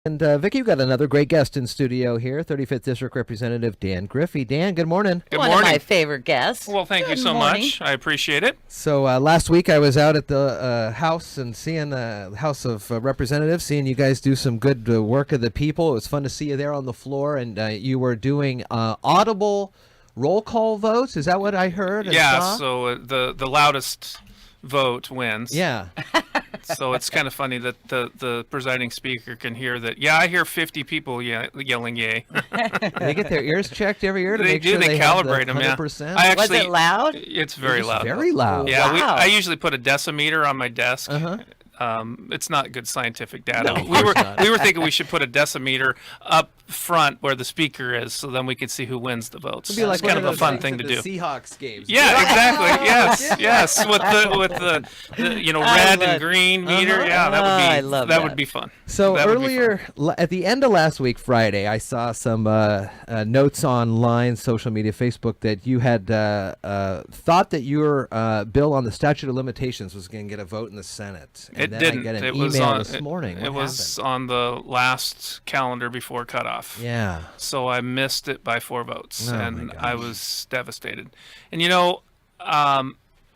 And Vicki, you've got another great guest in studio here, 35th District Representative Dan Griffey. Dan, good morning. Good One morning. of my favorite guests. Well, thank you so much. I appreciate it. So last week I was out at the House and seeing the House of Representatives, seeing you guys do some good work of the people. It was fun to see you there on the floor, and you were doing audible roll call votes. Is that what I heard? And saw? So the loudest vote wins. Yeah. So it's kind of funny that the presiding speaker can hear that. Yeah, I hear 50 people yelling yay. They get their ears checked every year to They make do. sure They calibrate them. 100%. Yeah. Was it loud? It's very loud. Very loud. Yeah, Wow. I usually put a decimeter on my desk. Uh-huh. It's not good scientific data. No, we not. were thinking we should put a decimeter up front where the speaker is, so then we could see who wins the votes. It'd be like It's kind one of a those fun things thing at to the do. Seahawks games. Yeah, exactly. Yes. With the red and green meter. Yeah, I love that that. would be fun. So That would be earlier, at the end of last week, Friday, I saw some notes online, social media, Facebook, that you had thought that your bill on the statute of limitations was going to get a vote in the Senate. And It then didn't. I got an It email was on this morning. It was on the last calendar before cutoff. Yeah. So I missed it by 4 votes, Oh, my and gosh. I was devastated. And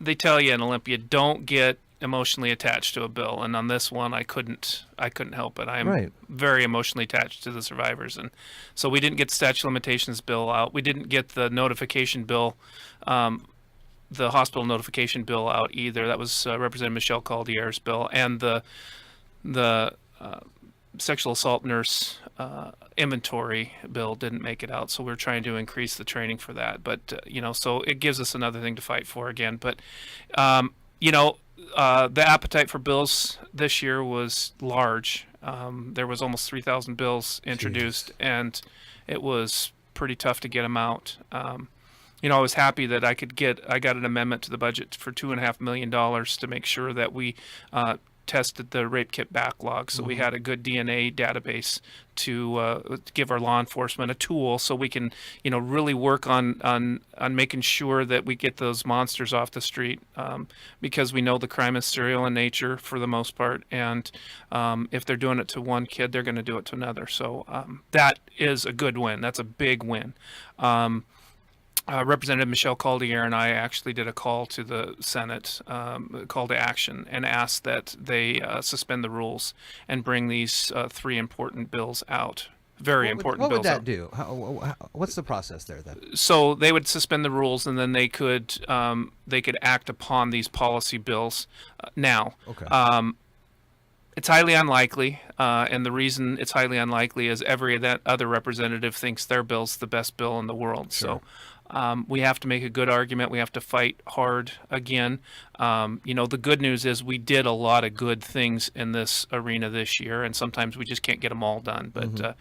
they tell you in Olympia, don't get emotionally attached to a bill, and on this one I couldn't help it. I'm Right. very emotionally attached to the survivors, and so we didn't get the statute of limitations bill out. We didn't get the notification bill, the hospital notification bill out either. That was Representative Michelle Caldier's bill, and the sexual assault nurse inventory bill didn't make it out, so we're trying to increase the training for that. But so it gives us another thing to fight for again. But the appetite for bills this year was large. There was almost 3,000 bills introduced, and it was pretty tough to get them out. I was happy that I got an amendment to the budget for $2.5 million to make sure that we tested the rape kit backlog, so we had a good DNA database to give our law enforcement a tool, so we can really work on making sure that we get those monsters off the street, because we know the crime is serial in nature for the most part, and if they're doing it to one kid, they're going to do it to another. So that is a good win. That's a big win. Representative Michelle Caldier and I actually did a call to the Senate, call to action, and asked that they suspend the rules and bring these 3 important bills out. Very important What bills. would that out. do? What's the process there then? So they would suspend the rules, and then they could act upon these policy bills now. Okay. It's highly unlikely, and the reason it's highly unlikely is that other representative thinks their bill's the best bill in the world. Sure. So we have to make a good argument. We have to fight hard again. The good news is we did a lot of good things in this arena this year, and sometimes we just can't get them all done. But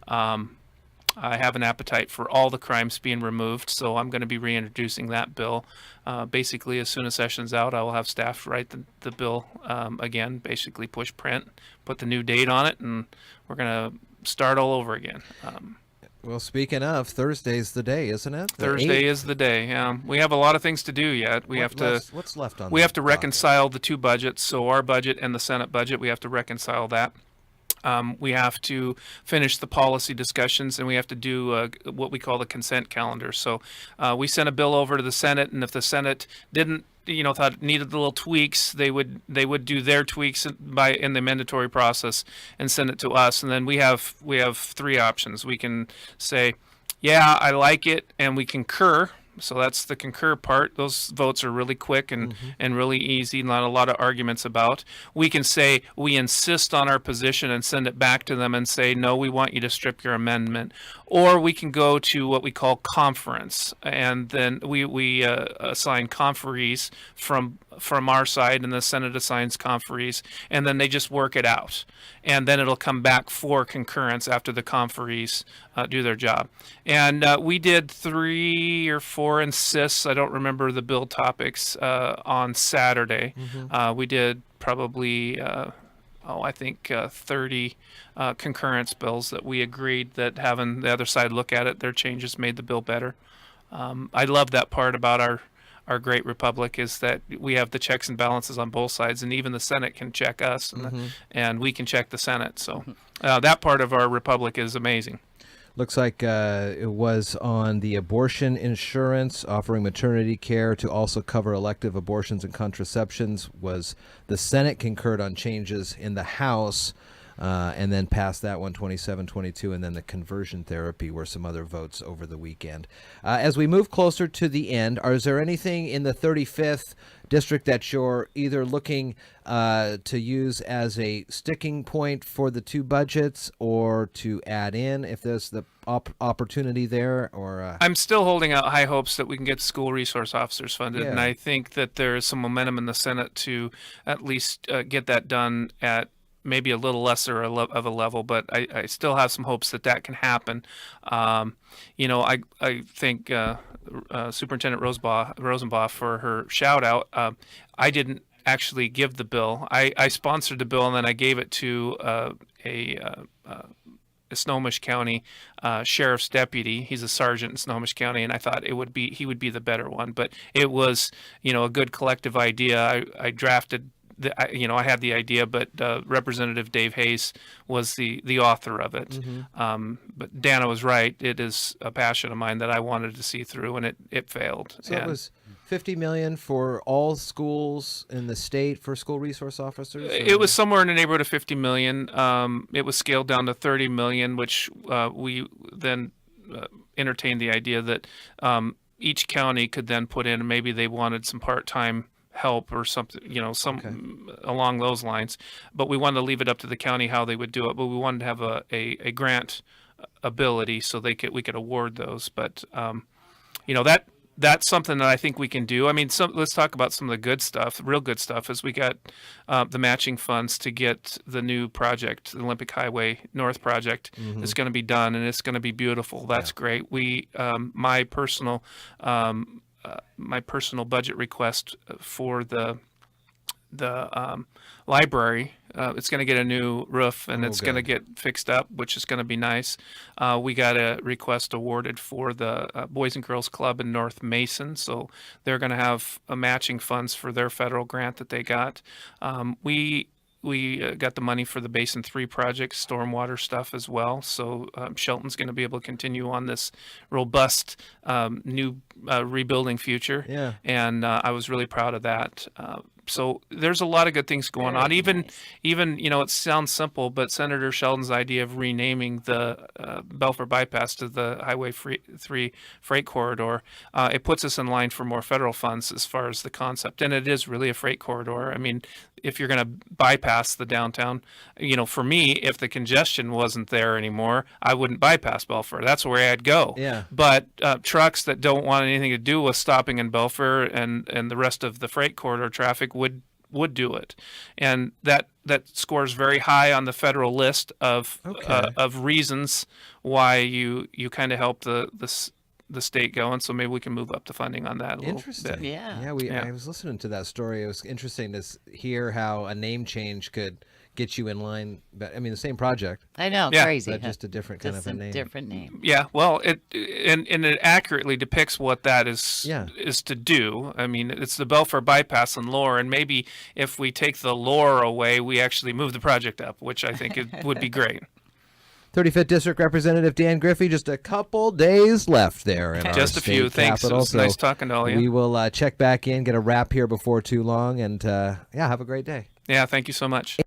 I have an appetite for all the crimes being removed, so I'm going to be reintroducing that bill. Basically, as soon as session's out, I will have staff write the bill again, basically push print, put the new date on it, and we're going to start all over again. Well, speaking of, Thursday's the day, isn't it? Thursday is the day. Yeah, we have a lot of things to do yet. What's left on? We the have to docket? reconcile the 2 budgets, so our budget and the Senate budget. We have to reconcile that. We have to finish the policy discussions, and we have to do what we call the consent calendar. So we sent a bill over to the Senate, and if the Senate didn't, thought it needed little tweaks, they would do their tweaks in the mandatory process and send it to us. And then we have 3 options. We can say, yeah, I like it, and we concur. So that's the concur part. Those votes are really quick and really easy, not a lot of arguments about. We can say we insist on our position and send it back to them and say, no, we want you to strip your amendment. Or we can go to what we call conference, and then we assign conferees from our side, and the Senate assigns conferees, and then they just work it out. And then it'll come back for concurrence after the conferees do their job. And we did 3 or 4 insists, I don't remember the bill topics, on Saturday. We did probably, I think 30 concurrence bills that we agreed that having the other side look at it, their changes made the bill better. I love that part about our great republic is that we have the checks and balances on both sides, and even the Senate can check us, and we can check the Senate. So that part of our republic is amazing. Looks like it was on the abortion insurance, offering maternity care to also cover elective abortions and contraceptions. Was the Senate concurred on changes in the House, and then passed that one 27-22, and then the conversion therapy were some other votes over the weekend. As we move closer to the end, is there anything in the 35th district that you're either looking to use as a sticking point for the two budgets, or to add in if there's the opportunity there? Or I'm still holding out high hopes that we can get school resource officers funded, and I think that there is some momentum in the Senate to at least get that done at maybe a little lesser of a level, but I still have some hopes that that can happen. I think Superintendent Rosenbaugh for her shout out. I didn't actually give the bill. I sponsored the bill, and then I gave it to a Snohomish County sheriff's deputy. He's a sergeant in Snohomish County, and I thought he would be the better one. But it was, a good collective idea. I drafted. I had the idea, but Representative Dave Hayes was the author of it. But Dana was right. It is a passion of mine that I wanted to see through, and it failed. So it was $50 million for all schools in the state for school resource officers? It was somewhere in the neighborhood of $50 million. It was scaled down to $30 million, which we then entertained the idea that each county could then put in, maybe they wanted some part-time help or something, along those lines. But we wanted to leave it up to the county how they would do it. But we wanted to have a grant ability so we could award those. But that's something that I think we can do. I mean, let's talk about some of the good stuff. The real good stuff is we got the matching funds to get the new project, the Olympic Highway North project. It's going to be done, and it's going to be beautiful. That's great. We my personal budget request for the library. It's going to get a new roof, and it's going to get fixed up, which is going to be nice. We got a request awarded for the Boys and Girls Club in North Mason, so they're going to have matching funds for their federal grant that they got. We got the money for the Basin 3 project, stormwater stuff as well. So Shelton's going to be able to continue on this robust new rebuilding future. Yeah. And I was really proud of that. So there's a lot of good things going on. Even it sounds simple, but Senator Sheldon's idea of renaming the Belfair bypass to the Highway 3 freight corridor, it puts us in line for more federal funds as far as the concept. And it is really a freight corridor. I mean, if you're going to bypass the downtown, for me, if the congestion wasn't there anymore, I wouldn't bypass Belfair. That's where I'd go. Yeah. But trucks that don't want anything to do with stopping in Belfair and the rest of the freight corridor traffic would do it. And that scores very high on the federal list of reasons why you kind of help the state going, so maybe we can move up the funding on that a little bit. I was listening to that story. It was interesting to hear how a name change could get you in line. But I mean, the same project. I know, crazy. But just a different kind of a name. Different name. Yeah, well, it accurately depicts what that is to do. I mean, it's the Belfair bypass and lore, and maybe if we take the lore away, we actually move the project up, which I think it would be great. 35th District Representative Dan Griffey, just a couple days left there in just our a few. State Thanks. Capital. It was nice talking to all of you. We will check back in, get a wrap here before too long, and have a great day. Yeah, thank you so much.